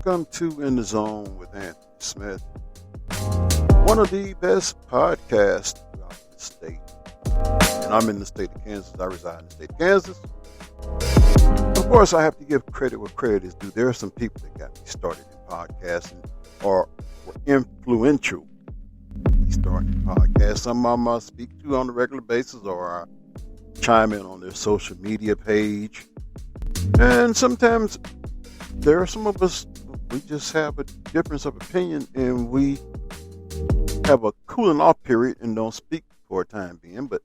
Welcome to In the Zone with Anthony Smith, one of the best podcasts throughout the state. And I'm in the state of Kansas. I reside in the state of Kansas. Of course, I have to give credit where credit is due. There are some people that got me started in podcasting or were influential in me starting podcasts. Some of them I speak to on a regular basis or I chime in on their social media page. And sometimes there are some of us, we just have a difference of opinion and we have a cooling off period and don't speak for a time being. But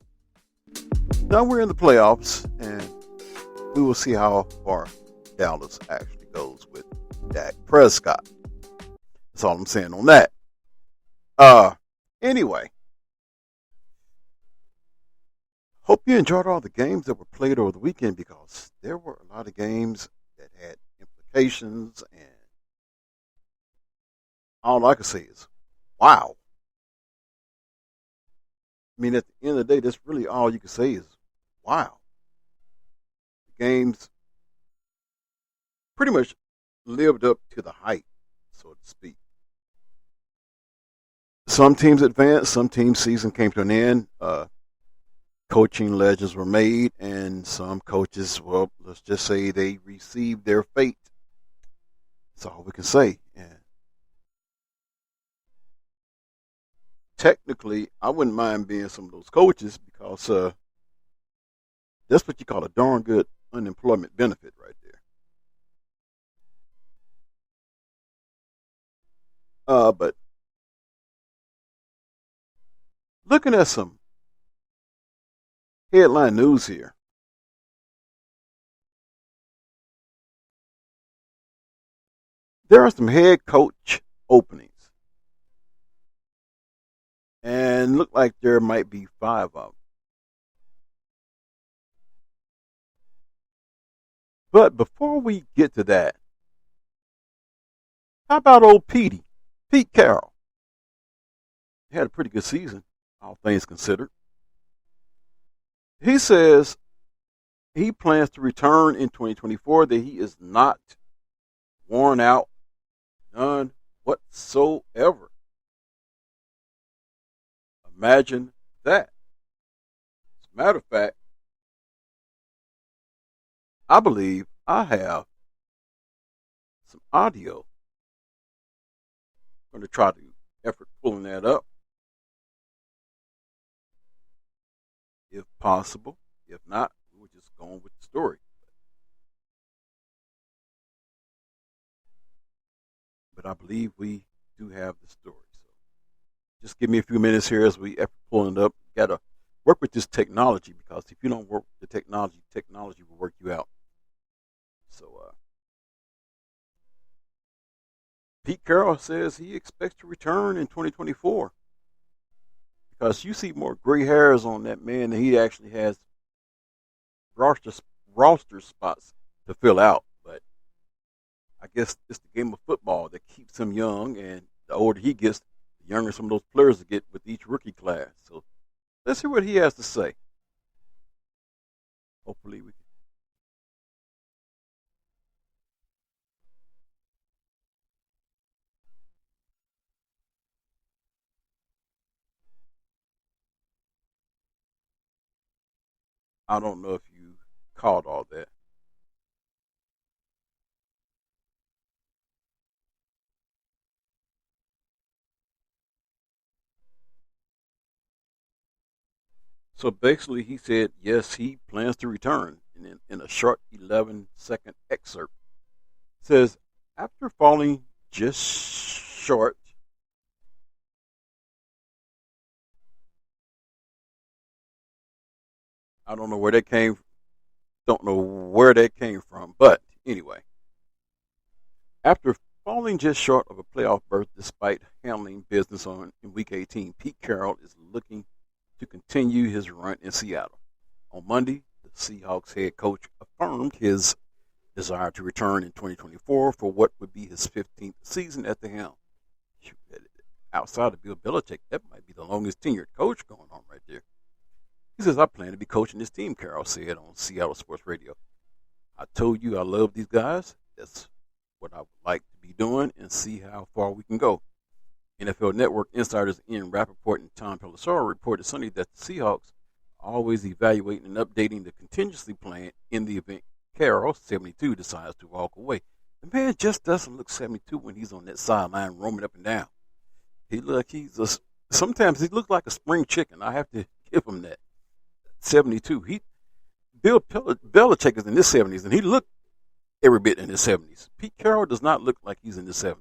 now we're in the playoffs and we will see how far Dallas actually goes with Dak Prescott. That's all I'm saying on that. Anyway, hope you enjoyed all the games that were played over the weekend because there were a lot of games that had implications, and all I can say is, wow. I mean, at the end of the day, that's really all you can say is, wow. The games pretty much lived up to the hype, so to speak. Some teams advanced, some teams' season came to an end. Coaching legends were made, and some coaches, well, let's just say they received their fate. That's all we can say. And technically, I wouldn't mind being some of those coaches because that's what you call a darn good unemployment benefit right there. But looking at some headline news here. There are some head coach openings. And look like there might be 5 of them. But before we get to that, how about old Pete Carroll? He had a pretty good season, all things considered. He says he plans to return in 2024, that he is not worn out, none whatsoever. Imagine that. As a matter of fact, I believe I have some audio. I'm going to try to effort pulling that up, if possible. If not, we'll just go on with the story. But I believe we do have the story. So just give me a few minutes here as we effort pulling it up. Got to work with this technology because if you don't work with the technology will work you out. So Pete Carroll says he expects to return in 2024 because you see more gray hairs on that man than he actually has roster spots to fill out. But I guess it's the game of football that keeps him young, and the older he gets, the younger some of those players get with each rookie class. So let's hear what he has to say. Hopefully we can. I don't know if you caught all that. So basically, he said, yes, he plans to return in a short 11-second excerpt. It says, after falling just short, I don't know where that came from, but anyway, after falling just short of a playoff berth despite handling business in Week 18, Pete Carroll is looking to continue his run in Seattle. On Monday, the Seahawks head coach affirmed his desire to return in 2024 for what would be his 15th season at the helm. Outside of Bill Belichick, that might be the longest tenured coach going on right there. He says, I plan to be coaching this team, Carroll said on Seattle Sports Radio. I told you I love these guys. That's what I would like to be doing, and see how far we can go. NFL Network insiders Ian Rappaport and Tom Pelissero reported Sunday that the Seahawks are always evaluating and updating the contingency plan in the event Carroll, 72, decides to walk away. The man just doesn't look 72 when he's on that sideline roaming up and down. Sometimes he looks like a spring chicken. I have to give him that. 72. Bill Belichick is in his 70s, and he looked every bit in his 70s. Pete Carroll does not look like he's in his 70s.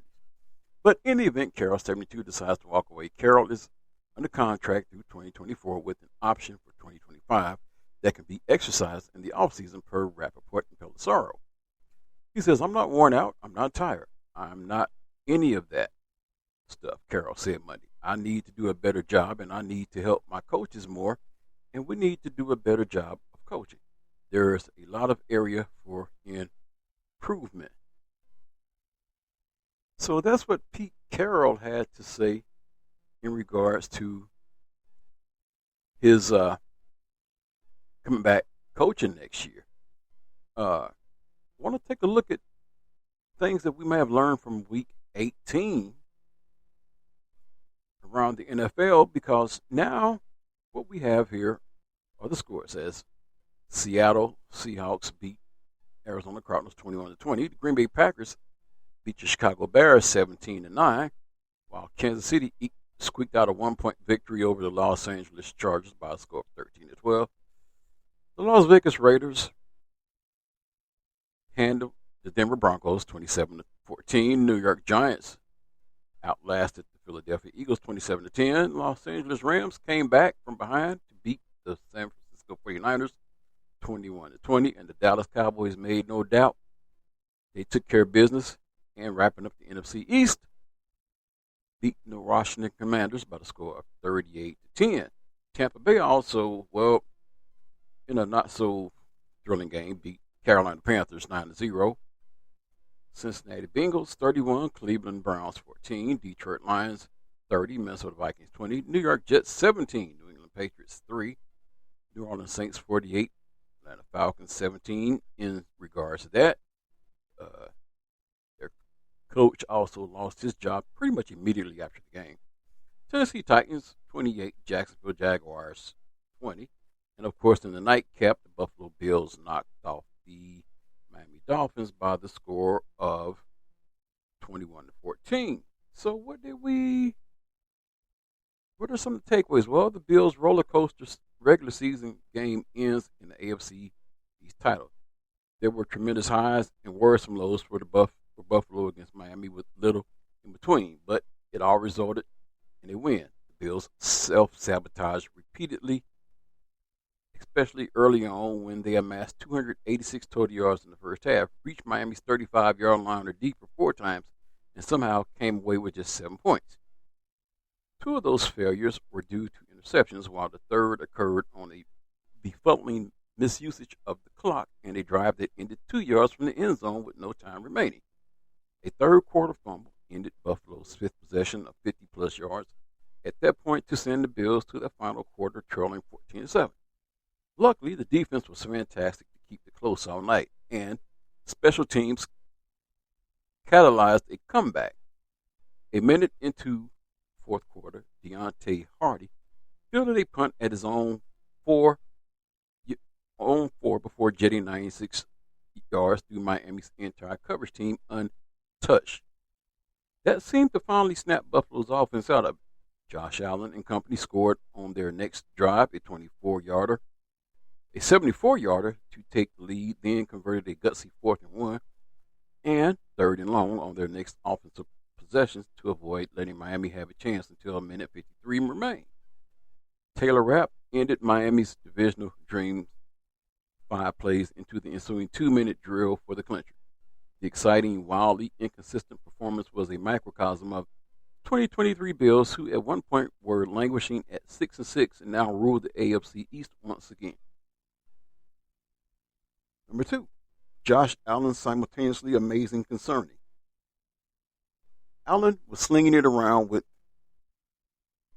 But in the event Carroll, 72, decides to walk away, Carroll is under contract through 2024 with an option for 2025 that can be exercised in the offseason per Rappaport and Pelissero. He says, "I'm not worn out. I'm not tired. I'm not any of that stuff," Carroll said Monday. "I need to do a better job, and I need to help my coaches more, and we need to do a better job of coaching. There's a lot of area for improvement." So that's what Pete Carroll had to say in regards to his coming back coaching next year. I want to take a look at things that we may have learned from week 18 around the NFL, because now what we have here are the scores. As Seattle Seahawks beat Arizona Cardinals 21-20. The Green Bay Packers beat the Chicago Bears 17-9, while Kansas City squeaked out a 1-point victory over the Los Angeles Chargers by a score of 13-12. The Las Vegas Raiders handled the Denver Broncos 27-14. New York Giants outlasted the Philadelphia Eagles 27-10. Los Angeles Rams came back from behind to beat the San Francisco 49ers 21-20, and the Dallas Cowboys made no doubt they took care of business, and wrapping up the NFC East, beat the Washington Commanders by the score of 38-10. Tampa Bay also, in a not so thrilling game, beat Carolina Panthers 9-0. Cincinnati Bengals 31, Cleveland Browns 14, Detroit Lions 30, Minnesota Vikings 20, New York Jets 17, New England Patriots 3, New Orleans Saints 48, Atlanta Falcons 17. In regards to that, their coach also lost his job pretty much immediately after the game. Tennessee Titans 28, Jacksonville Jaguars 20. And of course, in the nightcap, the Buffalo Bills knocked off the Miami Dolphins by the score of 21-14. So what are some of the takeaways? Well, the Bills' roller coaster regular season game ends in the AFC East title. There were tremendous highs and worrisome lows for Buffalo against Miami, with little in between, but it all resulted in a win. The Bills self-sabotaged repeatedly, especially early on when they amassed 286 total yards in the first half, reached Miami's 35-yard line or deeper 4 times, and somehow came away with just 7 points. 2 of those failures were due to interceptions, while the third occurred on a befuddling misusage of the clock and a drive that ended 2 yards from the end zone with no time remaining. A third-quarter fumble ended Buffalo's 5th possession of 50-plus yards at that point to send the Bills to the final quarter trailing 14-7. Luckily, the defense was fantastic to keep it close all night, and special teams catalyzed a comeback. A minute into fourth quarter, Deontay Hardy fielded a punt at his own 4 before jetting 96 yards through Miami's entire coverage team untouched. That seemed to finally snap Buffalo's offense out of it. Josh Allen and company scored on their next drive, a 74-yarder. A 74-yarder to take the lead, then converted a gutsy 4th and 1 and 3rd and long on their next offensive possessions to avoid letting Miami have a chance until a minute 53 remained. Taylor Rapp ended Miami's divisional dreams 5 plays into the ensuing 2-minute drill for the clincher. The exciting, wildly inconsistent performance was a microcosm of 2023 Bills, who at one point were languishing at 6-6 and now ruled the AFC East once again. Number 2, Josh Allen simultaneously amazing, concerning. Allen was slinging it around with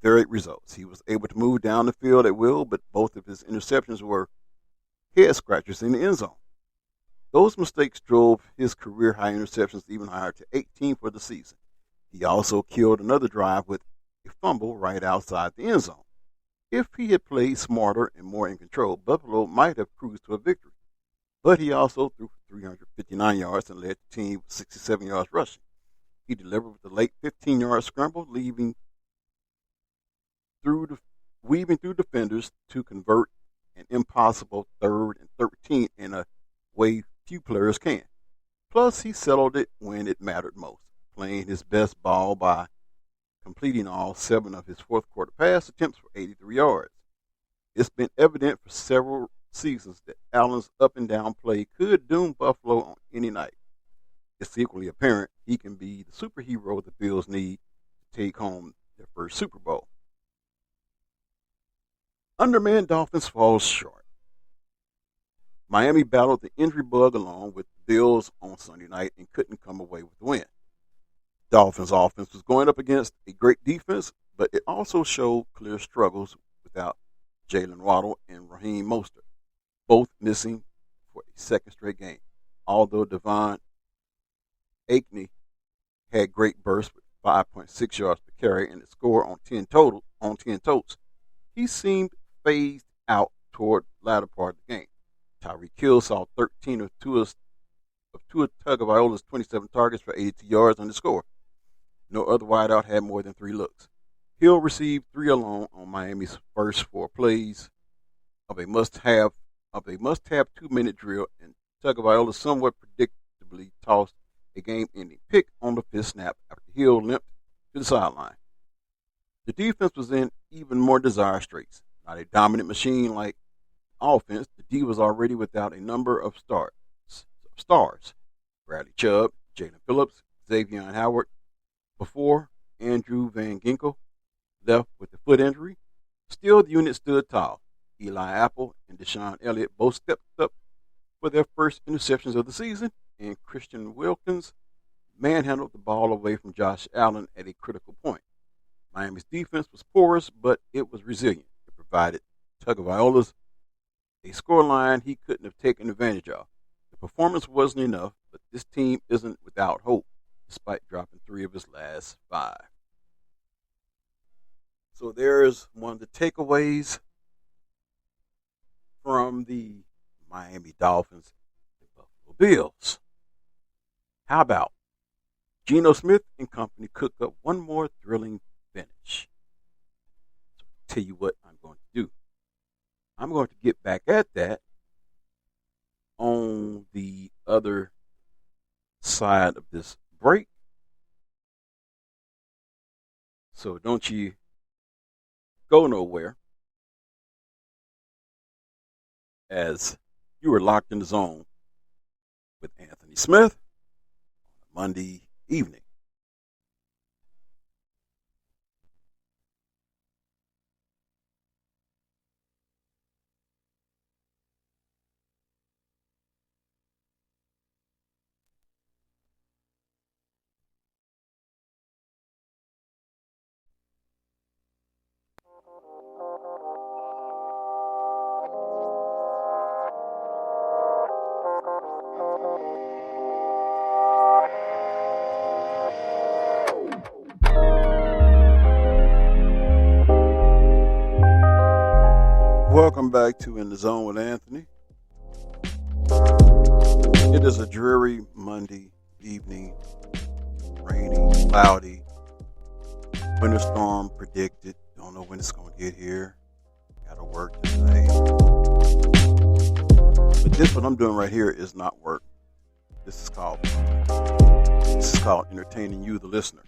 varied results. He was able to move down the field at will, but both of his interceptions were head scratchers in the end zone. Those mistakes drove his career high interceptions even higher to 18 for the season. He also killed another drive with a fumble right outside the end zone. If he had played smarter and more in control, Buffalo might have cruised to a victory. But he also threw for 359 yards and led the team with 67 yards rushing. He delivered with a late 15-yard scramble, weaving through defenders to convert an impossible 3rd and 13 in a way few players can. Plus, he settled it when it mattered most, playing his best ball by completing all 7 of his fourth quarter pass attempts for 83 yards. It's been evident for several seasons that Allen's up and down play could doom Buffalo on any night. It's equally apparent he can be the superhero the Bills need to take home their first Super Bowl. Undermanned Dolphins falls short. Miami battled the injury bug along with the Bills on Sunday night and couldn't come away with the win. Dolphins offense was going up against a great defense, but it also showed clear struggles without Jalen Waddle and Raheem Mostert, both missing for a second straight game. Although Devon Achane had great bursts with 5.6 yards per carry and a score on 10 totes, he seemed phased out toward the latter part of the game. Tyreek Hill saw 13 of Tua Tagovailoa's 27 targets for 82 yards on the score. No other wideout had more than 3 looks. Hill received 3 alone on Miami's first 4 plays of a must-have 2-minute drill, and Tagovailoa somewhat predictably tossed a game-ending pick on the 5th snap after Hill limped to the sideline. The defense was in even more dire straits. Not a dominant machine like offense, the D was already without a number of stars. Bradley Chubb, Jalen Phillips, Xavier Howard, before Andrew Van Ginkel left with a foot injury. Still, the unit stood tall. Eli Apple and Deshaun Elliott both stepped up for their first interceptions of the season, and Christian Wilkins manhandled the ball away from Josh Allen at a critical point. Miami's defense was porous, but it was resilient. It provided Tagovailoa a scoreline he couldn't have taken advantage of. The performance wasn't enough, but this team isn't without hope, despite dropping 3 of his last 5. So there's one of the takeaways from the Miami Dolphins and Buffalo Bills. How about Geno Smith and company cook up one more thrilling finish? So I'll tell you what I'm going to do. I'm going to get back at that on the other side of this break. So don't you go nowhere, as you are locked in the zone with Anthony Smith on Monday evening. Welcome back to In the Zone with Anthony. It is a dreary Monday evening, rainy, cloudy, winter storm predicted. Don't know when it's going to get here. Gotta work today. But this, what I'm doing right here, is not work. This is called entertaining you, the listener.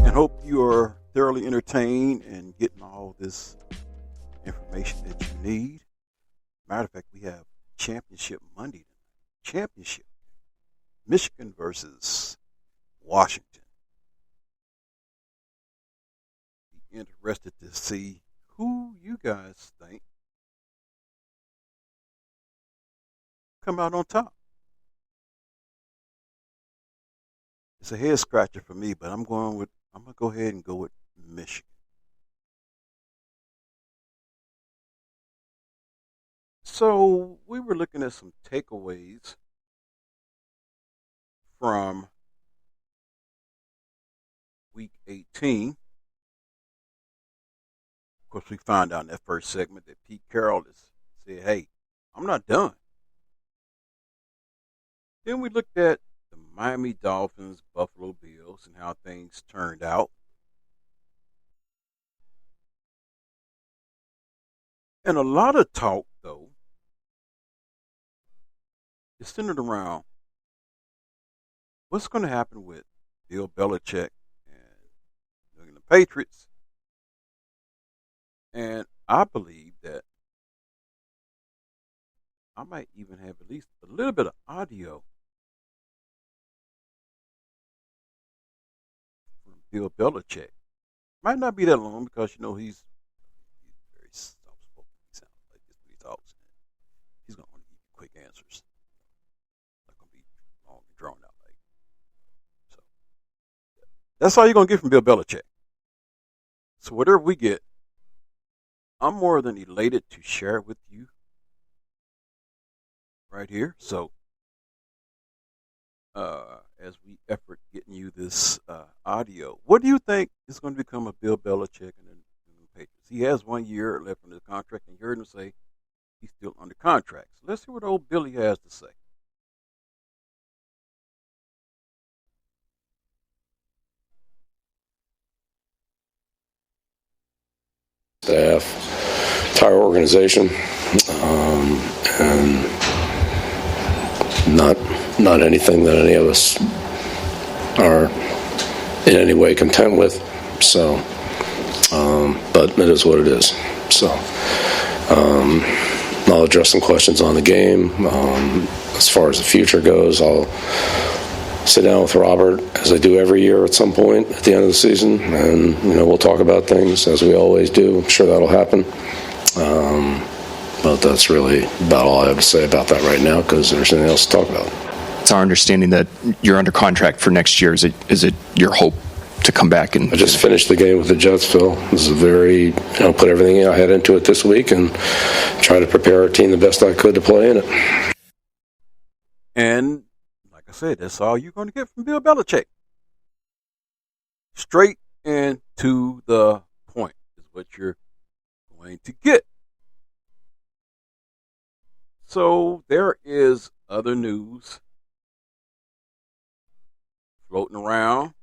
And hope you are thoroughly entertained and getting all this information that you need. Matter of fact, we have Championship Monday tonight. Championship. Michigan versus Washington. Be interested to see who you guys think come out on top. It's a head scratcher for me, but I'm going to go ahead and go with Michigan. So we were looking at some takeaways from week 18. Of course, we found out in that first segment that Pete Carroll has said, hey, I'm not done. Then we looked at the Miami Dolphins, Buffalo Bills, and how things turned out. And a lot of talk, though, is centered around what's going to happen with Bill Belichick and New England Patriots. And I believe that I might even have at least a little bit of audio from Bill Belichick. Might not be that long because, he's very soft-spoken. He sounds like this when he talks. He's going to want to give you quick answers. Not going to be long and drawn out. So that's all you're going to get from Bill Belichick. So whatever we get, I'm more than elated to share it with you right here. So as we effort getting you this audio, what do you think is going to become of Bill Belichick and the Patriots? He has 1 year left on his contract, and you heard him say he's still under contract. So let's see what old Billy has to say. Staff, entire organization, and not anything that any of us are in any way content with. So, but it is what it is. So, I'll address some questions on the game. As far as the future goes, I'll sit down with Robert, as I do every year at some point at the end of the season, and we'll talk about things as we always do. I'm sure that'll happen. But that's really about all I have to say about that right now, because there's nothing else to talk about. It's our understanding that you're under contract for next year. Is it your hope to come back? And I just finished the game with the Jets, Phil. This is put everything I had into it this week and try to prepare our team the best I could to play in it. And like I said, that's all you're going to get from Bill Belichick. Straight and to the point is what you're going to get. So there is other news floating around,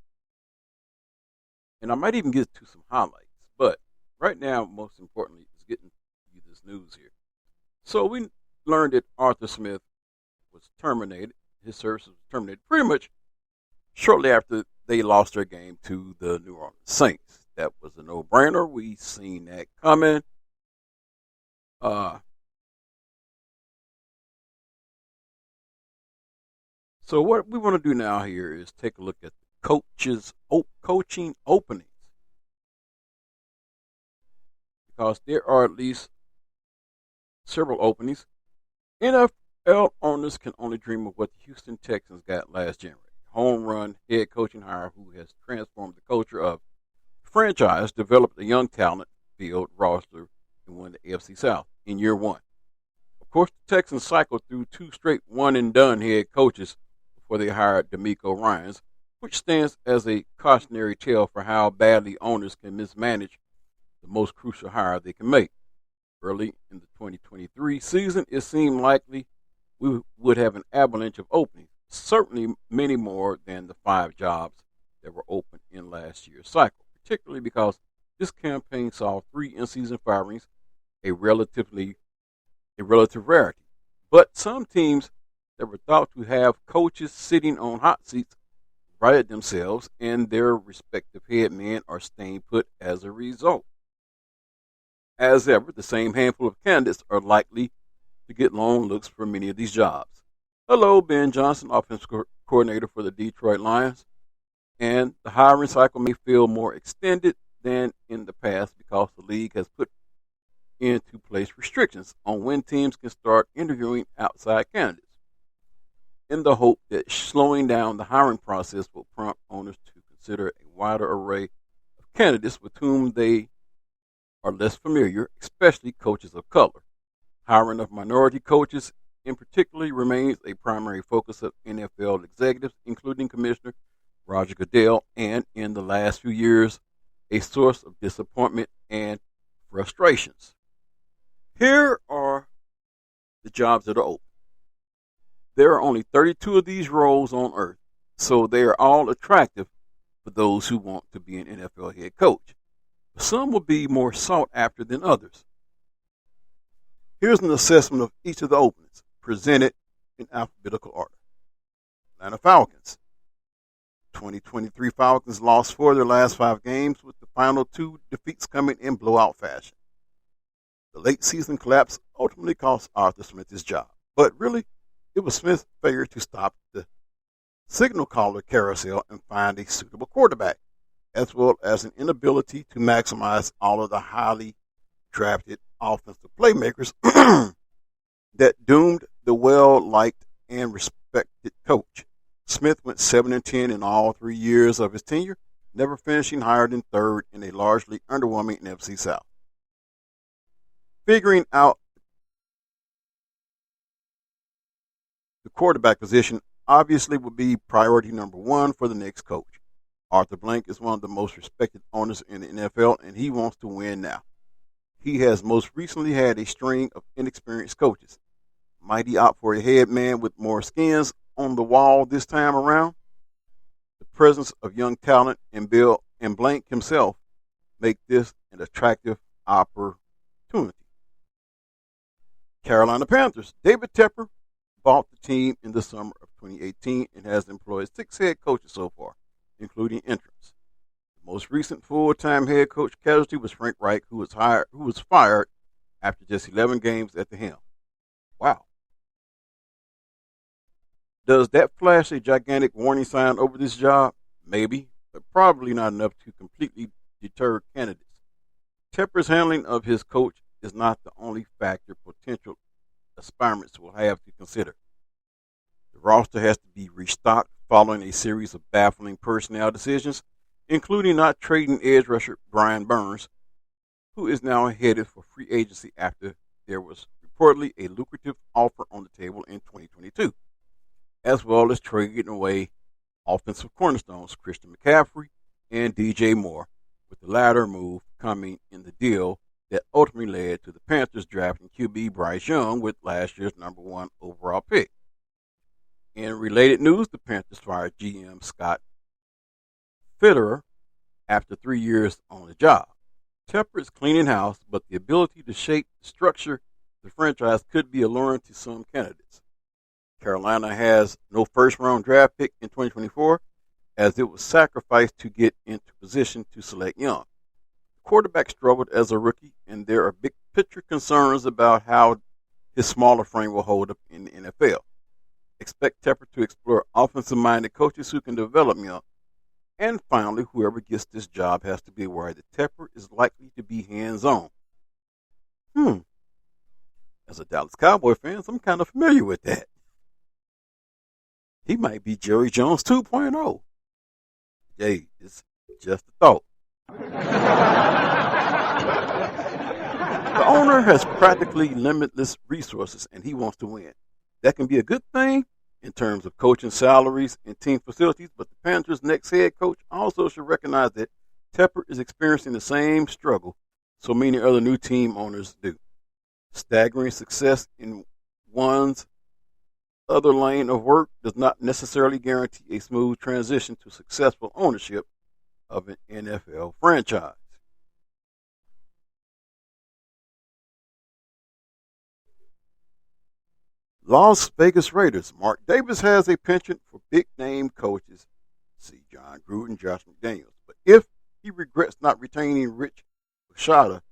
and I might even get to some highlights. But right now, most importantly, is getting you this news here. So we learned that Arthur Smith was terminated. His service was terminated pretty much shortly after they lost their game to the New Orleans Saints. That was a no-brainer. We seen that coming. So what we want to do now here is take a look at the coaching openings, because there are at least several openings. NFL owners can only dream of what the Houston Texans got last January. Home run head coaching hire who has transformed the culture of the franchise, developed a young talent field roster, and won the AFC South in year one. Of course, the Texans cycled through 2 straight one-and-done head coaches before they hired DeMeco Ryans, which stands as a cautionary tale for how badly owners can mismanage the most crucial hire they can make. Early in the 2023 season, it seemed likely we would have an avalanche of openings, certainly many more than the 5 jobs that were open in last year's cycle, particularly because this campaign saw 3 in-season firings, a relative rarity. But some teams that were thought to have coaches sitting on hot seats righted themselves, and their respective head men are staying put as a result. As ever, the same handful of candidates are likely to get long looks for many of these jobs. Hello, Ben Johnson, offensive coordinator for the Detroit Lions. And the hiring cycle may feel more extended than in the past because the league has put into place restrictions on when teams can start interviewing outside candidates, in the hope that slowing down the hiring process will prompt owners to consider a wider array of candidates with whom they are less familiar, especially coaches of color. Hiring of minority coaches in particular remains a primary focus of NFL executives, including Commissioner Roger Goodell, and in the last few years, a source of disappointment and frustrations. Here are the jobs that are open. There are only 32 of these roles on earth, so they are all attractive for those who want to be an NFL head coach. Some will be more sought after than others. Here's an assessment of each of the openings, presented in alphabetical order. Atlanta Falcons. 2023 Falcons lost 4 of their last 5 games, with the final 2 defeats coming in blowout fashion. The late season collapse ultimately cost Arthur Smith his job, but really, it was Smith's failure to stop the signal caller carousel and find a suitable quarterback, as well as an inability to maximize all of the highly drafted offensive playmakers that doomed the well-liked and respected coach. Smith went 7-10 in all 3 years of his tenure, never finishing higher than third in a largely underwhelming NFC South. Figuring out the quarterback position obviously would be priority number 1 for the next coach. Arthur Blank is one of the most respected owners in the NFL, and he wants to win now. He has most recently had a string of inexperienced coaches. Might he opt for a head man with more skins on the wall this time around? The presence of young talent and Bill and Blank himself make this an attractive opportunity. Carolina Panthers. David Tepper bought the team in the summer of 2018 and has employed 6 head coaches so far, including interims. The most recent full-time head coach casualty was Frank Reich, who was fired after just 11 games at the helm. Wow. Does that flash a gigantic warning sign over this job? Maybe, but probably not enough to completely deter candidates. Tepper's handling of his coach is not the only factor potential aspirants will have to consider. The roster has to be restocked following a series of baffling personnel decisions, including not trading edge rusher Brian Burns, who is now headed for free agency after there was reportedly a lucrative offer on the table in 2022, as well as trading away offensive cornerstones Christian McCaffrey and DJ Moore, with the latter move coming in the deal that ultimately led to the Panthers drafting QB Bryce Young with last year's number 1 overall pick. In related news, the Panthers fired GM Scott Fitterer after 3 years on the job. Tepper is cleaning house, but the ability to shape the structure of the franchise could be alluring to some candidates. Carolina has no first-round draft pick in 2024, as it was sacrificed to get into position to select Young. The quarterback struggled as a rookie, and there are big-picture concerns about how his smaller frame will hold up in the NFL. Expect Tepper to explore offensive-minded coaches who can develop Young. And finally, whoever gets this job has to be aware that Tepper is likely to be hands-on. As a Dallas Cowboy fan, I'm kind of familiar with that. He might be Jerry Jones 2.0. Hey, it's just a thought. The owner has practically limitless resources, and he wants to win. That can be a good thing in terms of coaching salaries and team facilities, but the Panthers' next head coach also should recognize that Tepper is experiencing the same struggle so many other new team owners do. Staggering success in one's other lane of work does not necessarily guarantee a smooth transition to successful ownership of an NFL franchise. Las Vegas Raiders. Mark Davis has a penchant for big-name coaches. See John Gruden, Josh McDaniels. But if he regrets not retaining Rich Bischotta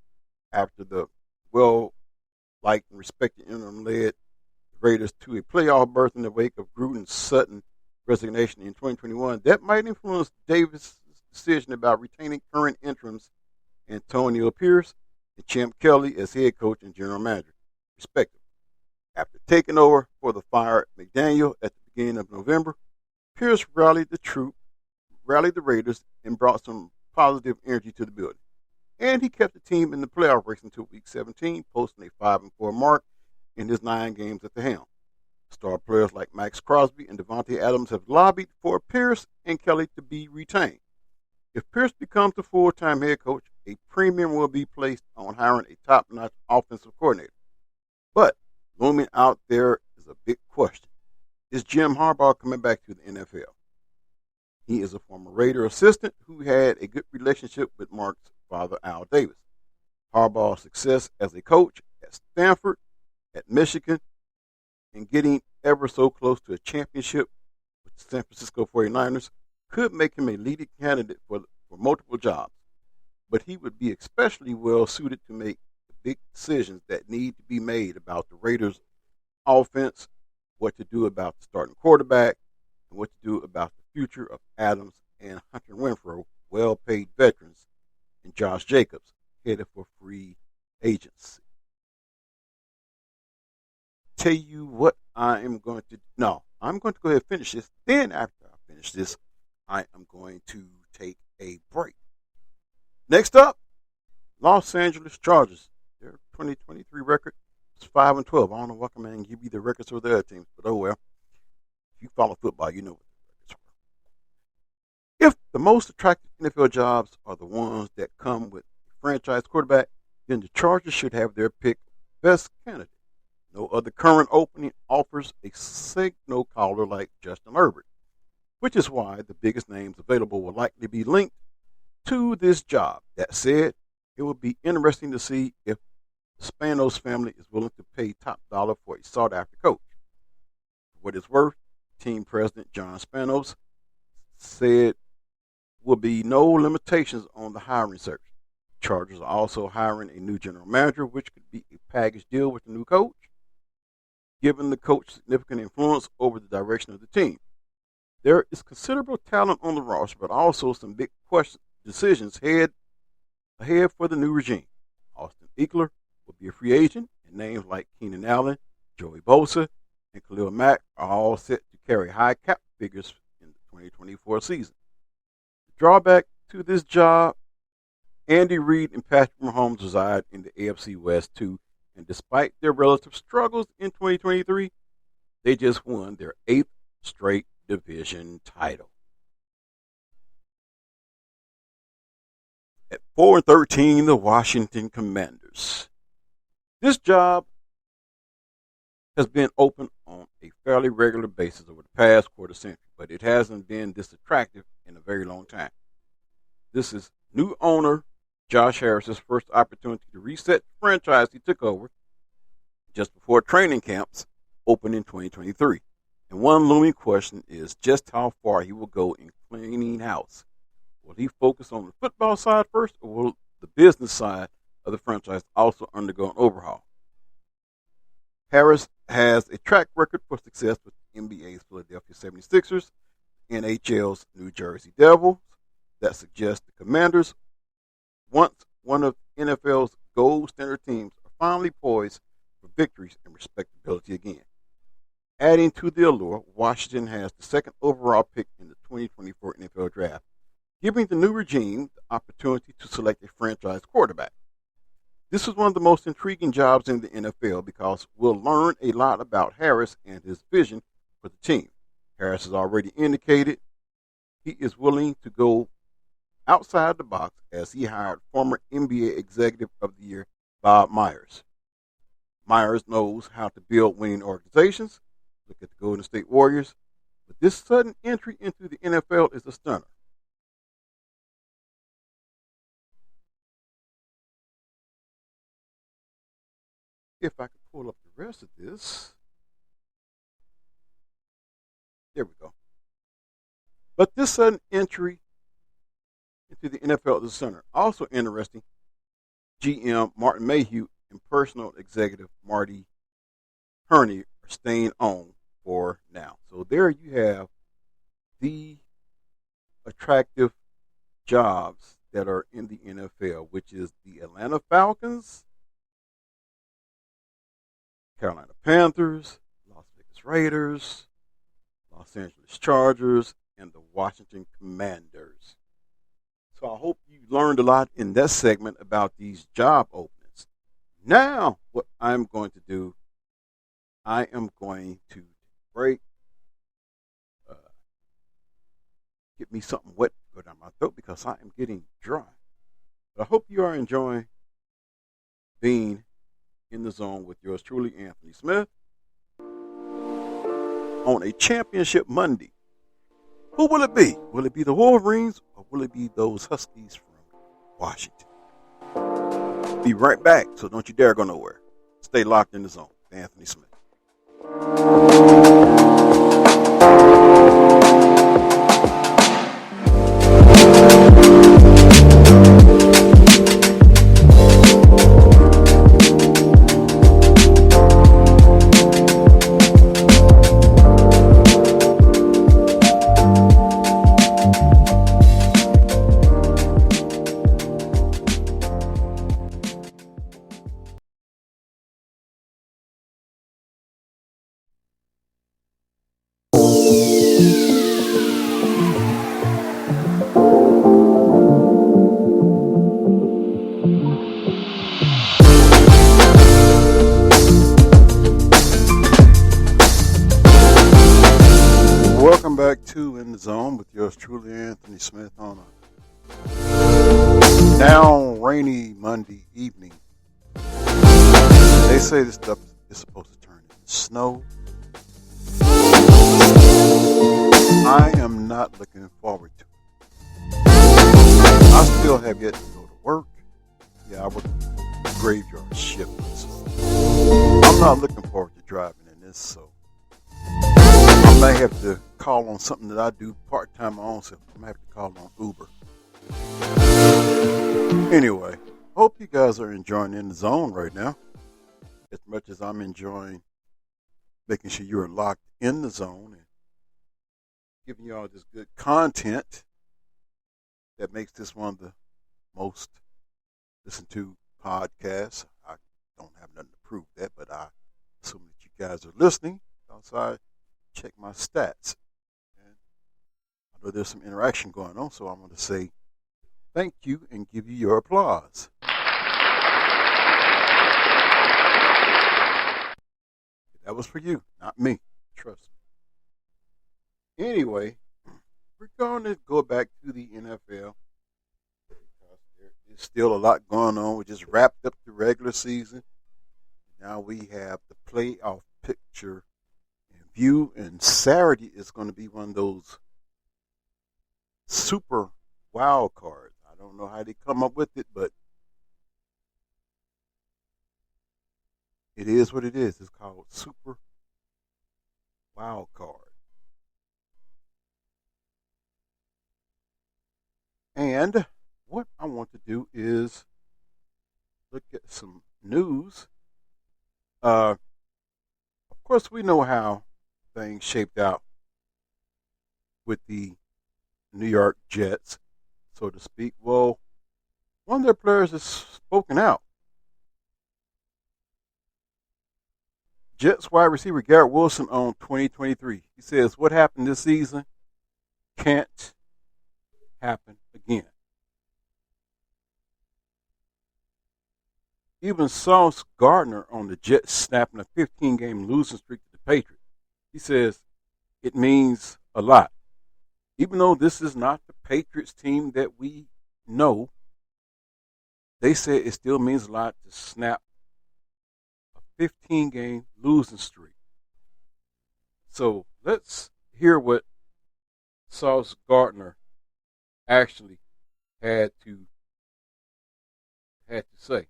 after the well-liked and respected interim led the Raiders to a playoff berth in the wake of Gruden's sudden resignation in 2021, that might influence Davis' decision about retaining current interims Antonio Pierce and Champ Kelly as head coach and general manager, respectively. After taking over for the fired McDaniel at the beginning of November, Pierce rallied the Raiders, and brought some positive energy to the building. And he kept the team in the playoff race until Week 17, posting a 5-4 mark in his 9 games at the helm. Star players like Max Crosby and Devontae Adams have lobbied for Pierce and Kelly to be retained. If Pierce becomes the full-time head coach, a premium will be placed on hiring a top-notch offensive coordinator. But looming out there is a big question. Is Jim Harbaugh coming back to the NFL? He is a former Raider assistant who had a good relationship with Mark's father, Al Davis. Harbaugh's success as a coach at Stanford, at Michigan, and getting ever so close to a championship with the San Francisco 49ers could make him a leading candidate for multiple jobs. But he would be especially well suited to make the big decisions that need to be made about the Raiders' offense, what to do about the starting quarterback, and what to do about the future of Adams and Hunter Renfrow, well-paid veterans, and Josh Jacobs, headed for free agency. Tell you what I'm going to do. No, I'm going to go ahead and finish this. Then after I finish this, I am going to take a break. Next up, Los Angeles Chargers. Their 2023 record is 5-12. I don't know what can give you the records for the other teams, but oh well. If you follow football, you know what the records were. If the most attractive NFL jobs are the ones that come with a franchise quarterback, then the Chargers should have their pick best candidate. No other current opening offers a signal caller like Justin Herbert, which is why the biggest names available will likely be linked to this job. That said, it will be interesting to see if the Spanos family is willing to pay top dollar for a sought-after coach. For what it's worth, team president John Spanos said will be no limitations on the hiring search. Chargers are also hiring a new general manager, which could be a package deal with the new coach, giving the coach significant influence over the direction of the team. There is considerable talent on the roster, but also some big decisions ahead for the new regime. Austin Eckler will be a free agent, and names like Keenan Allen, Joey Bosa, and Khalil Mack are all set to carry high cap figures in the 2024 season. The drawback to this job, Andy Reid and Patrick Mahomes reside in the AFC West too, and despite their relative struggles in 2023, they just won their 8th straight division title. At 4-13, the Washington Commanders. This job has been open on a fairly regular basis over the past quarter century, but it hasn't been this attractive in a very long time. This is new owner Josh Harris's first opportunity to reset the franchise he took over just before training camps open in 2023. And one looming question is just how far he will go in cleaning house. Will he focus on the football side first, or will the business side of the franchise also undergo an overhaul? Harris has a track record for success with the NBA's Philadelphia 76ers, NHL's New Jersey Devils, that suggests the Commanders, once one of NFL's gold standard teams, are finally poised for victories and respectability again. Adding to the allure, Washington has the 2nd overall pick in the 2024 NFL Draft, giving the new regime the opportunity to select a franchise quarterback. This is one of the most intriguing jobs in the NFL because we'll learn a lot about Harris and his vision for the team. Harris has already indicated he is willing to go outside the box as he hired former NBA Executive of the Year Bob Myers. Myers knows how to build winning organizations. Look at the Golden State Warriors. But this sudden entry into the NFL is a stunner. If I could pull up the rest of this. There we go. But this sudden entry into the NFL is a stunner. Also interesting, GM Martin Mayhew and personal executive Marty Herney are staying on for now. So there you have the attractive jobs that are in the NFL, which is the Atlanta Falcons, Carolina Panthers, Las Vegas Raiders, Los Angeles Chargers, and the Washington Commanders. So I hope you learned a lot in that segment about these job openings. Now, what I'm going to do I am going to break, get me something wet to go down my throat because I am getting dry. But I hope you are enjoying being in the zone with yours truly, Anthony Smith, on a championship Monday. Who will it be? Will it be the Wolverines or will it be those Huskies from Washington? Be right back, so don't you dare go nowhere. Stay locked in the zone. Anthony Smith. Welcome back to In the Zone with yours truly, Anthony Smith, on a down rainy Monday evening. They say this stuff is supposed to turn into snow. I am not looking forward to it. I still have yet to go to work. Yeah, I work graveyard shift. So I'm not looking forward to driving in this, so I may have to call on something that I do part-time my own self. I might have to call on Uber. Anyway, hope you guys are enjoying In the Zone right now as much as I'm enjoying making sure you're locked in the zone and giving you all this good content that makes this one of the most listened to podcasts. I don't have nothing to prove that, but I assume that you guys are listening because I check my stats. And I know there's some interaction going on, so I'm going to say thank you and give you your applause. That was for you, not me. Trust me. Anyway, we're going to go back to the NFL because there is still a lot going on. We just wrapped up the regular season. Now we have the playoff picture in view, and Saturday is going to be one of those super wild cards. I don't know how they come up with it, but it is what it is. It's called Super Wild Card. And what I want to do is look at some news. Of course, we know how things shaped out with the New York Jets, so to speak. Well, one of their players has spoken out. Jets wide receiver Garrett Wilson on 2023. He says, what happened this season can't happen again. Even Sauce Gardner on the Jets snapping a 15-game losing streak to the Patriots. He says, it means a lot. Even though this is not the Patriots team that we know, they say it still means a lot to snap 15-game losing streak. So let's hear what Sauce Gardner actually had to say.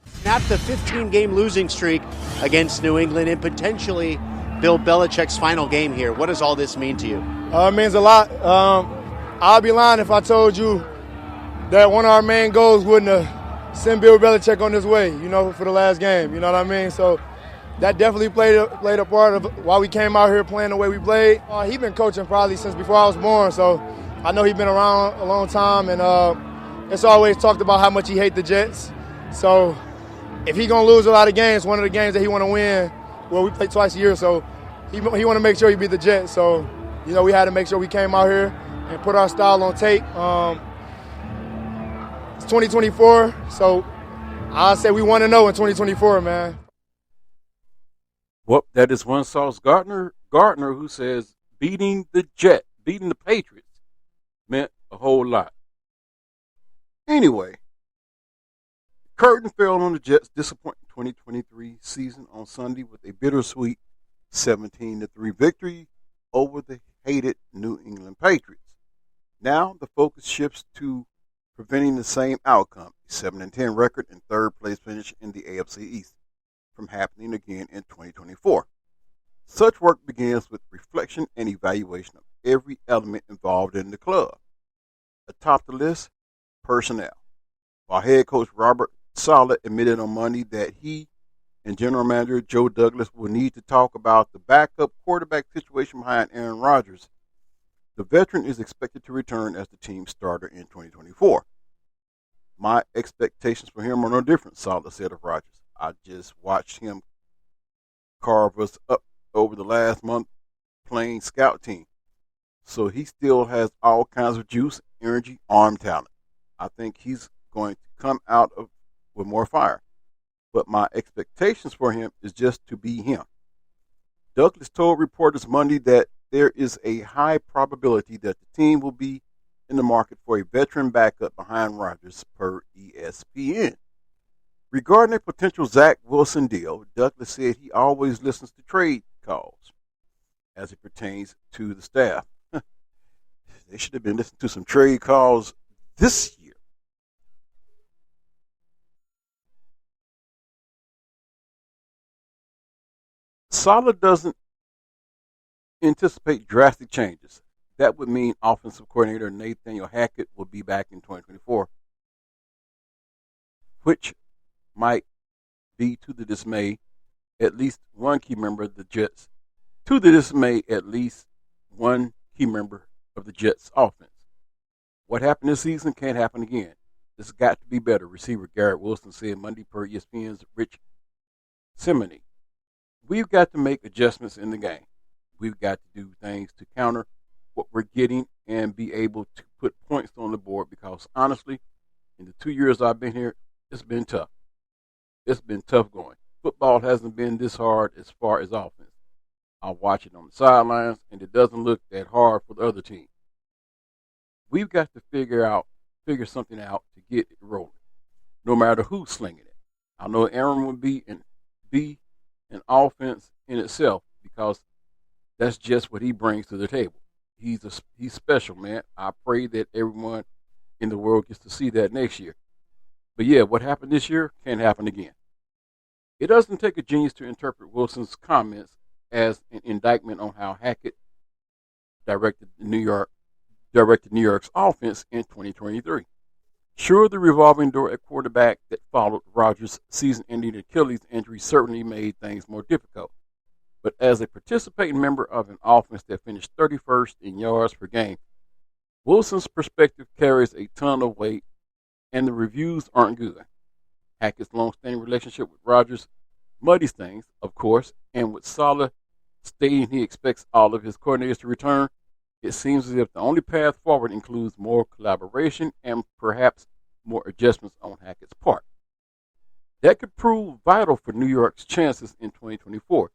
Snap the 15-game losing streak against New England and potentially Bill Belichick's final game here. What does all this mean to you? It means a lot. I'll be lying if I told you that one of our main goals wouldn't have send Bill Belichick on his way, for the last game. You know what I mean? So that definitely played a part of why we came out here playing the way we played. He's been coaching probably since before I was born, so I know he's been around a long time, and it's always talked about how much he hates the Jets. So if he's going to lose a lot of games, one of the games that he want to win, well, we play twice a year, so he want to make sure he beat the Jets. So, we had to make sure we came out here and put our style on tape. It's 2024, so I'll say we want to know in 2024, man. Well, that is one Sauce Gardner who says beating the Patriots meant a whole lot. Anyway, curtain fell on the Jets' disappointing 2023 season on Sunday with a bittersweet 17-3 victory over the hated New England Patriots. Now the focus shifts to preventing the same outcome, a 7-10 record and third place finish in the AFC East, from happening again in 2024. Such work begins with reflection and evaluation of every element involved in the club. Atop the list, personnel. While head coach Robert Saleh admitted on Monday that he and general manager Joe Douglas will need to talk about the backup quarterback situation behind Aaron Rodgers, the veteran is expected to return as the team starter in 2024. My expectations for him are no different, Saleh said of Rodgers. I just watched him carve us up over the last month playing scout team. So he still has all kinds of juice, energy, arm talent. I think he's going to come out with more fire. But my expectations for him is just to be him. Douglas told reporters Monday that there is a high probability that the team will be in the market for a veteran backup behind Rodgers, per ESPN. Regarding a potential Zach Wilson deal, Douglas said he always listens to trade calls as it pertains to the staff. They should have been listening to some trade calls this year. Saleh doesn't anticipate drastic changes. That would mean offensive coordinator Nathaniel Hackett will be back in 2024, which might be to the dismay at least one key member of the Jets. To the dismay, at least one key member of the Jets' offense. What happened this season can't happen again. This has got to be better, receiver Garrett Wilson said Monday per ESPN's Rich Simony. We've got to make adjustments in the game. We've got to do things to counter what we're getting and be able to put points on the board because, honestly, in the 2 years I've been here, it's been tough. It's been tough going. Football hasn't been this hard as far as offense. I watch it on the sidelines, and it doesn't look that hard for the other team. We've got to figure something out to get it rolling, no matter who's slinging it. I know Aaron would be an offense in itself because that's just what he brings to the table. He's special, man. I pray that everyone in the world gets to see that next year. But yeah, what happened this year can't happen again. It doesn't take a genius to interpret Wilson's comments as an indictment on how Hackett directed New York's offense in 2023. Sure, the revolving door at quarterback that followed Rodgers' season-ending Achilles injury certainly made things more difficult. But as a participating member of an offense that finished 31st in yards per game, Wilson's perspective carries a ton of weight, and the reviews aren't good. Hackett's long-standing relationship with Rodgers muddies things, of course, and with Saleh stating he expects all of his coordinators to return, it seems as if the only path forward includes more collaboration and perhaps more adjustments on Hackett's part. That could prove vital for New York's chances in 2024,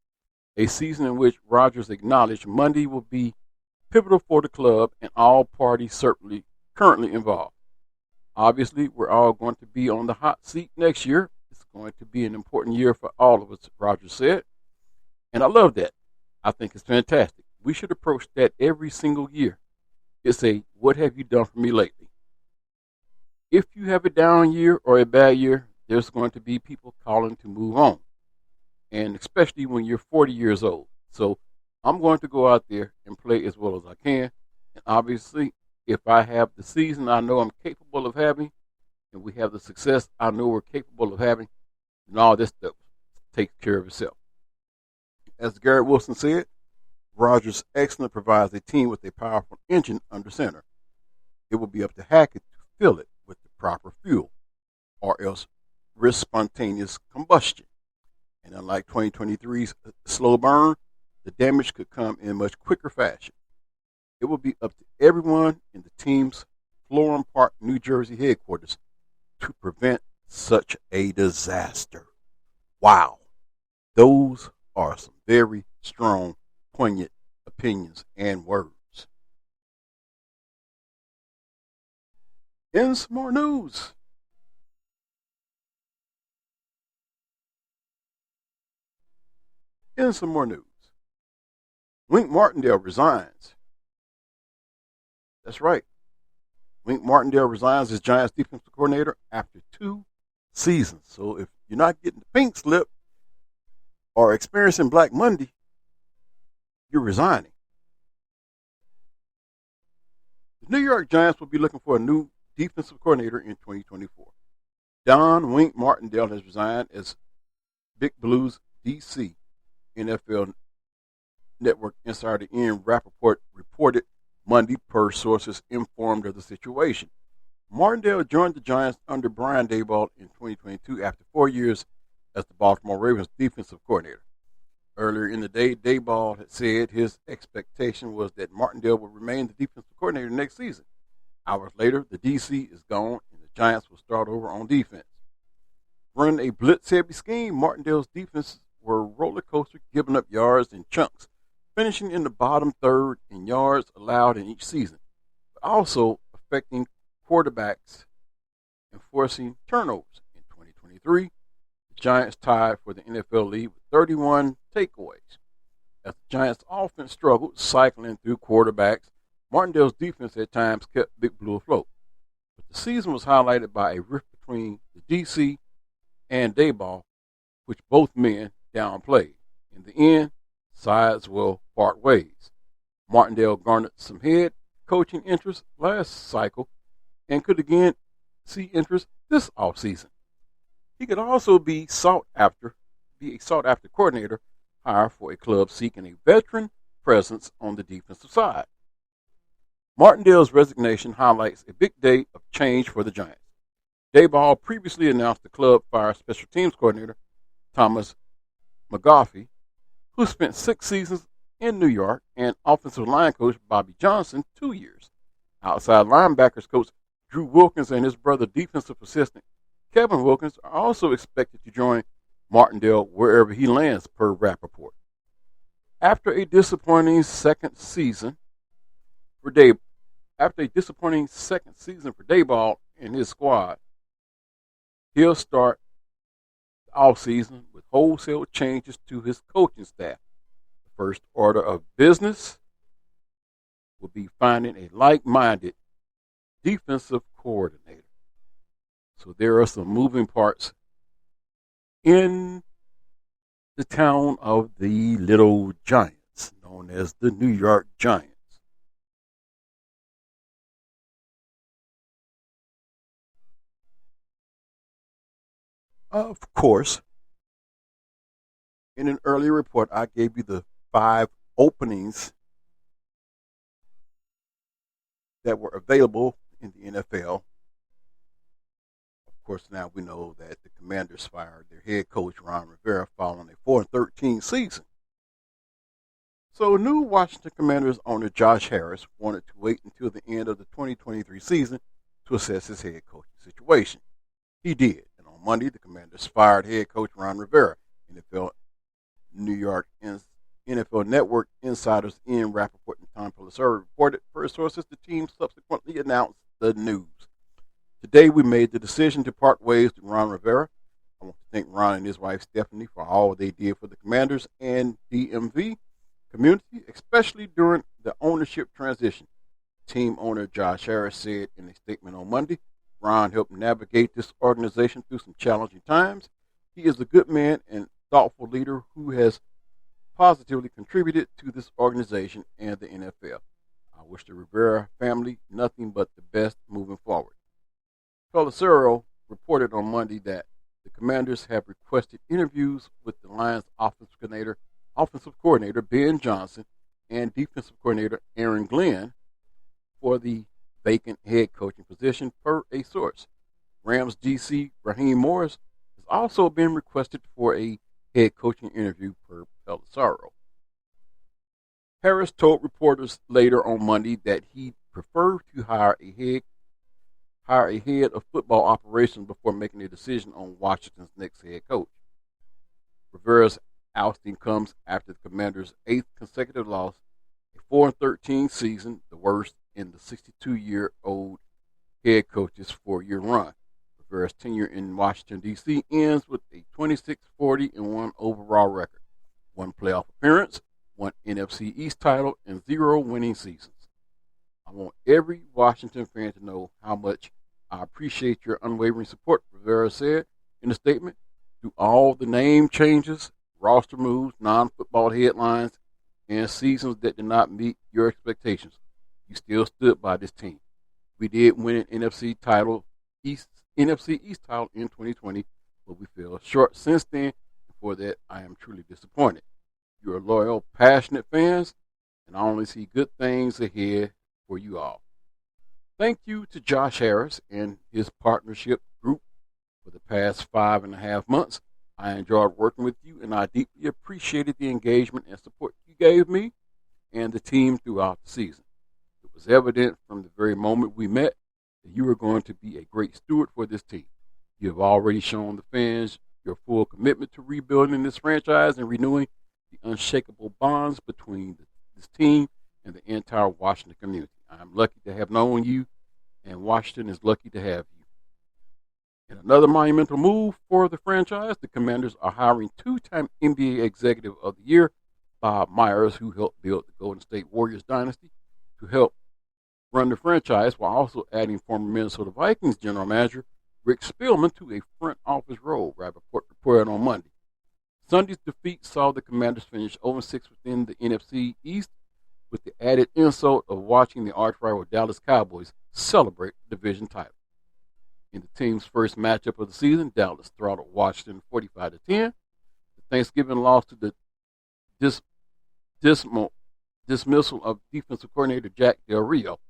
a season in which Rodgers acknowledged Monday will be pivotal for the club and all parties certainly currently involved. Obviously, we're all going to be on the hot seat next year. It's going to be an important year for all of us, Rodgers said. And I love that. I think it's fantastic. We should approach that every single year. It's a, what have you done for me lately? If you have a down year or a bad year, there's going to be people calling to move on. And especially when you're 40 years old. So I'm going to go out there and play as well as I can. And obviously, if I have the season I know I'm capable of having, and we have the success I know we're capable of having, then all this stuff takes care of itself. As Garrett Wilson said, Rodgers' excellence provides a team with a powerful engine under center. It will be up to Hackett to fill it with the proper fuel, or else risk spontaneous combustion. And unlike 2023's slow burn, the damage could come in much quicker fashion. It will be up to everyone in the team's Florham Park, New Jersey headquarters to prevent such a disaster. Wow. Those are some very strong, poignant opinions and words. In some more news. Wink Martidale resigns. That's right. Wink Martidale resigns as Giants defensive coordinator after 2 seasons. So if you're not getting the pink slip or experiencing Black Monday, you're resigning. The New York Giants will be looking for a new defensive coordinator in 2024. Don Wink Martidale has resigned as Big Blues DC. NFL Network insider Ian Rappaport reported Monday per sources informed of the situation. Martindale joined the Giants under Brian Daboll in 2022 after 4 years as the Baltimore Ravens defensive coordinator. Earlier in the day, Daboll had said his expectation was that Martindale would remain the defensive coordinator next season. Hours later, the DC is gone and the Giants will start over on defense. Running a blitz-heavy scheme, Martindale's defenses were roller coaster, giving up yards in chunks, finishing in the bottom third in yards allowed in each season, but also affecting quarterbacks and forcing turnovers. In 2023, the Giants tied for the NFL lead with 31 takeaways. As the Giants' offense struggled, cycling through quarterbacks, Martindale's defense at times kept Big Blue afloat. But the season was highlighted by a rift between the DC and Daboll, which both men downplayed. In the end, sides will part ways. Martindale garnered some head coaching interest last cycle and could again see interest this offseason. He could also be a sought after coordinator hire for a club seeking a veteran presence on the defensive side. Martindale's resignation highlights a big day of change for the Giants. Daboll previously announced the club fired special teams coordinator Thomas McGaughey, who spent 6 seasons in New York, and offensive line coach Bobby Johnson 2 years. Outside linebackers coach Drew Wilkins and his brother defensive assistant Kevin Wilkins are also expected to join Martindale wherever he lands, per Rappaport. After a disappointing second season for Daboll and his squad, he'll start the offseason with wholesale changes to his coaching staff. The first order of business will be finding a like-minded defensive coordinator. So there are some moving parts in the town of the Little Giants, known as the New York Giants. Of course, in an earlier report, I gave you the 5 openings that were available in the NFL. Of course, now we know that the Commanders fired their head coach, Ron Rivera, following a 4-13 season. So new Washington Commanders owner Josh Harris wanted to wait until the end of the 2023 season to assess his head coaching situation. He did, and on Monday, the Commanders fired head coach Ron Rivera. NFL Network insiders Ian Rappaport and Tom Pelissero reported per sources the team subsequently announced the news. Today, we made the decision to part ways with Ron Rivera. I want to thank Ron and his wife Stephanie for all they did for the Commanders and DMV community, especially during the ownership transition. Team owner Josh Harris said in a statement on Monday, Ron helped navigate this organization through some challenging times. He is a good man and thoughtful leader who has positively contributed to this organization and the NFL. I wish the Rivera family nothing but the best moving forward. Pelissero reported on Monday that the Commanders have requested interviews with the Lions offensive coordinator Ben Johnson and defensive coordinator Aaron Glenn for the vacant head coaching position, per a source. Rams DC Raheem Morris has also been requested for a head coaching interview, per Pelissero. Harris told reporters later on Monday that he preferred to hire a head of football operations before making a decision on Washington's next head coach. Rivera's ousting comes after the Commanders' 8th consecutive loss, a 4-13 season, the worst in the 62-year-old head coach's 4-year run. Rivera's tenure in Washington, D.C. ends with a 26-40-1 overall record, 1 playoff appearance, 1 NFC East title, and 0 winning seasons. I want every Washington fan to know how much I appreciate your unwavering support, Rivera said in a statement. Through all the name changes, roster moves, non-football headlines, and seasons that did not meet your expectations, you still stood by this team. We did win an NFC East title in 2020, but we fell short since then. For that, I am truly disappointed. You are loyal, passionate fans, and I only see good things ahead for you all. Thank you to Josh Harris and his partnership group for the past 5.5 months. I enjoyed working with you, and I deeply appreciated the engagement and support you gave me and the team throughout the season. It was evident from the very moment we met that you were going to be a great steward for this team. You have already shown the fans your full commitment to rebuilding this franchise and renewing the unshakable bonds between this team and the entire Washington community. I'm lucky to have known you, and Washington is lucky to have you. In another monumental move for the franchise, the Commanders are hiring 2-time NBA Executive of the Year, Bob Myers, who helped build the Golden State Warriors dynasty, to help run the franchise while also adding former Minnesota Vikings general manager Rick Spielman to a front office role, Rappaport reported on Monday. Sunday's defeat saw the Commanders finish 0-6 within the NFC East, with the added insult of watching the arch-rival Dallas Cowboys celebrate the division title. In the team's first matchup of the season, Dallas throttled Washington 45-10. The Thanksgiving loss to the dismissal of defensive coordinator Jack Del Rio.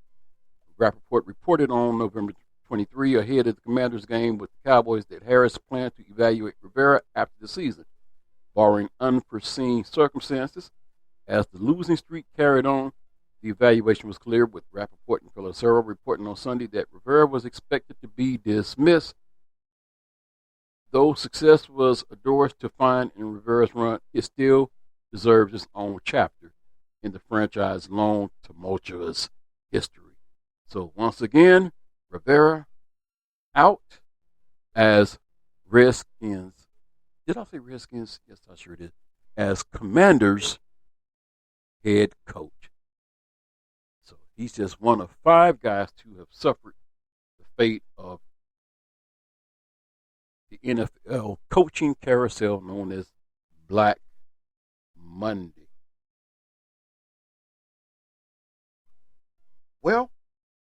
Rappaport reported on November 23 ahead of the Commanders game with the Cowboys that Harris planned to evaluate Rivera after the season, barring unforeseen circumstances. As the losing streak carried on, the evaluation was clear, with Rappaport and Pelissero reporting on Sunday that Rivera was expected to be dismissed. Though success was a door to find in Rivera's run, it still deserves its own chapter in the franchise's long, tumultuous history. So once again, Rivera out as Redskins. Did I say Redskins? Yes, I sure did. As Commanders head coach. So he's just one of 5 guys to have suffered the fate of the NFL coaching carousel known as Black Monday. Well,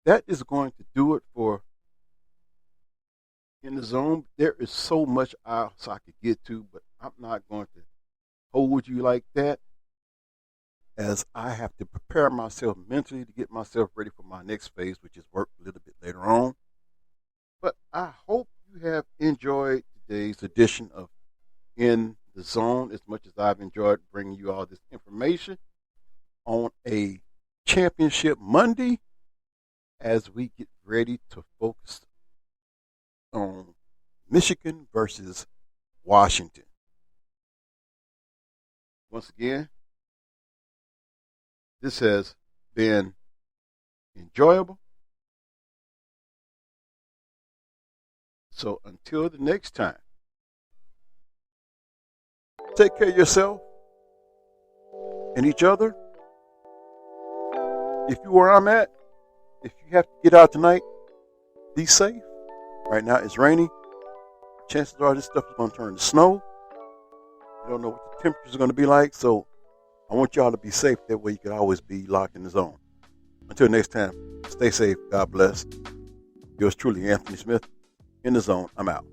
that is going to do it for In the Zone. There is so much else I could get to, but I'm not going to hold you like that, as I have to prepare myself mentally to get myself ready for my next phase, which is work a little bit later on. But I hope you have enjoyed today's edition of In the Zone as much as I've enjoyed bringing you all this information on a championship Monday as we get ready to focus on Michigan versus Washington. Once again, this has been enjoyable. So until the next time, take care of yourself and each other. If you're where I'm at, if you have to get out tonight, be safe. Right now it's rainy. Chances are this stuff is going to turn to snow. You don't know what the temperatures are going to be like, so I want y'all to be safe. That way you can always be locked in the zone. Until next time, stay safe. God bless. Yours truly, Anthony Smith. In the Zone. I'm out.